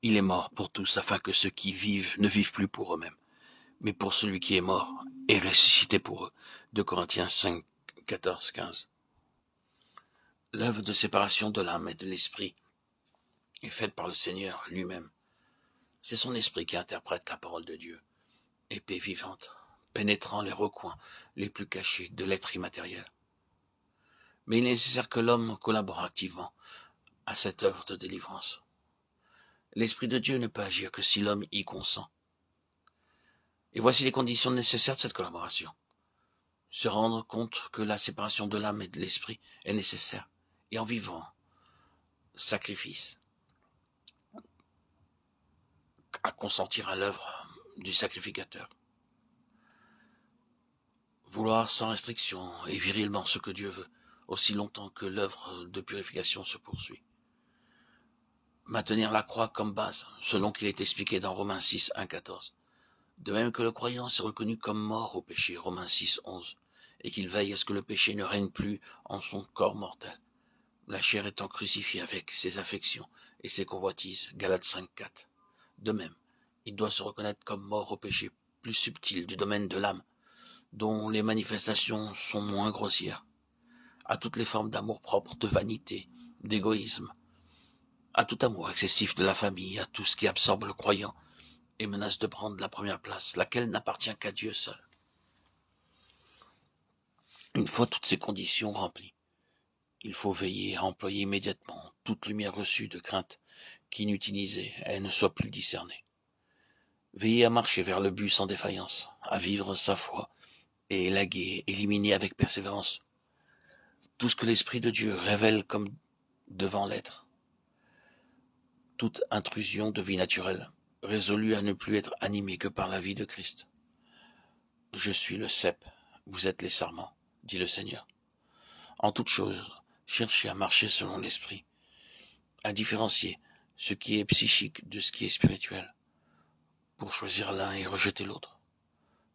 Il est mort pour tous, afin que ceux qui vivent ne vivent plus pour eux-mêmes, mais pour celui qui est mort et ressuscité pour eux. 2 Corinthiens 5, 14, 15. L'œuvre de séparation de l'âme et de l'esprit est faite par le Seigneur lui-même. C'est son esprit qui interprète la parole de Dieu, épée vivante, pénétrant les recoins les plus cachés de l'être immatériel. Mais il est nécessaire que l'homme collabore activement à cette œuvre de délivrance. L'Esprit de Dieu ne peut agir que si l'homme y consent. Et voici les conditions nécessaires de cette collaboration. Se rendre compte que la séparation de l'âme et de l'esprit est nécessaire, et en vivant sacrifice, à consentir à l'œuvre du sacrificateur. Vouloir sans restriction et virilement ce que Dieu veut, aussi longtemps que l'œuvre de purification se poursuit. Maintenir la croix comme base, selon qu'il est expliqué dans Romains 6, 1, 14. De même que le croyant s'est reconnu comme mort au péché, Romains 6, 11, et qu'il veille à ce que le péché ne règne plus en son corps mortel, la chair étant crucifiée avec ses affections et ses convoitises, Galates 5, 4. De même, il doit se reconnaître comme mort au péché plus subtil du domaine de l'âme, dont les manifestations sont moins grossières, à toutes les formes d'amour-propre, de vanité, d'égoïsme, à tout amour excessif de la famille, à tout ce qui absorbe le croyant et menace de prendre la première place, laquelle n'appartient qu'à Dieu seul. Une fois toutes ces conditions remplies, il faut veiller à employer immédiatement toute lumière reçue de crainte qu'inutilisée, elle ne soit plus discernée. Veiller à marcher vers le but sans défaillance, à vivre sa foi et élaguer, éliminer avec persévérance tout ce que l'Esprit de Dieu révèle comme devant l'être. Toute intrusion de vie naturelle, résolue à ne plus être animée que par la vie de Christ. Je suis le cep, vous êtes les sarments, dit le Seigneur. En toute chose, cherchez à marcher selon l'Esprit, à différencier ce qui est psychique de ce qui est spirituel, pour choisir l'un et rejeter l'autre.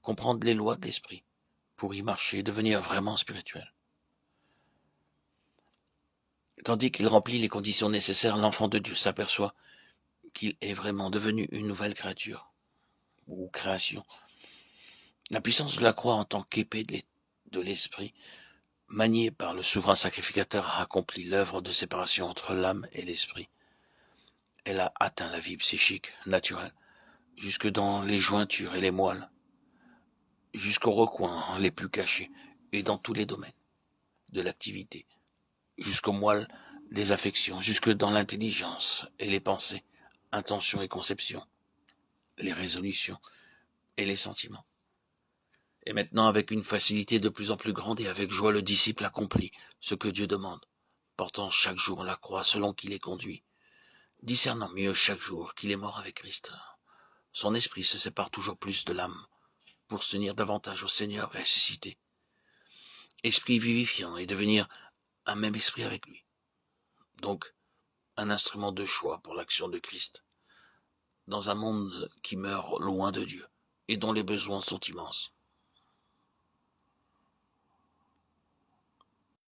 Comprendre les lois de l'Esprit, pour y marcher et devenir vraiment spirituel. Tandis qu'il remplit les conditions nécessaires, l'enfant de Dieu s'aperçoit qu'il est vraiment devenu une nouvelle créature, ou création. La puissance de la croix en tant qu'épée de l'Esprit, maniée par le souverain sacrificateur, a accompli l'œuvre de séparation entre l'âme et l'esprit. Elle a atteint la vie psychique naturelle, jusque dans les jointures et les moelles, jusqu'aux recoins les plus cachés, et dans tous les domaines de l'activité, jusqu'aux moelles des affections, jusque dans l'intelligence et les pensées, intentions et conceptions, les résolutions et les sentiments. Et maintenant, avec une facilité de plus en plus grande et avec joie, le disciple accomplit ce que Dieu demande, portant chaque jour la croix selon qu'il est conduit, discernant mieux chaque jour qu'il est mort avec Christ. Son esprit se sépare toujours plus de l'âme, pour s'unir davantage au Seigneur ressuscité. Esprit vivifiant et devenir un même esprit avec lui. Donc, un instrument de choix pour l'action de Christ, dans un monde qui meurt loin de Dieu et dont les besoins sont immenses.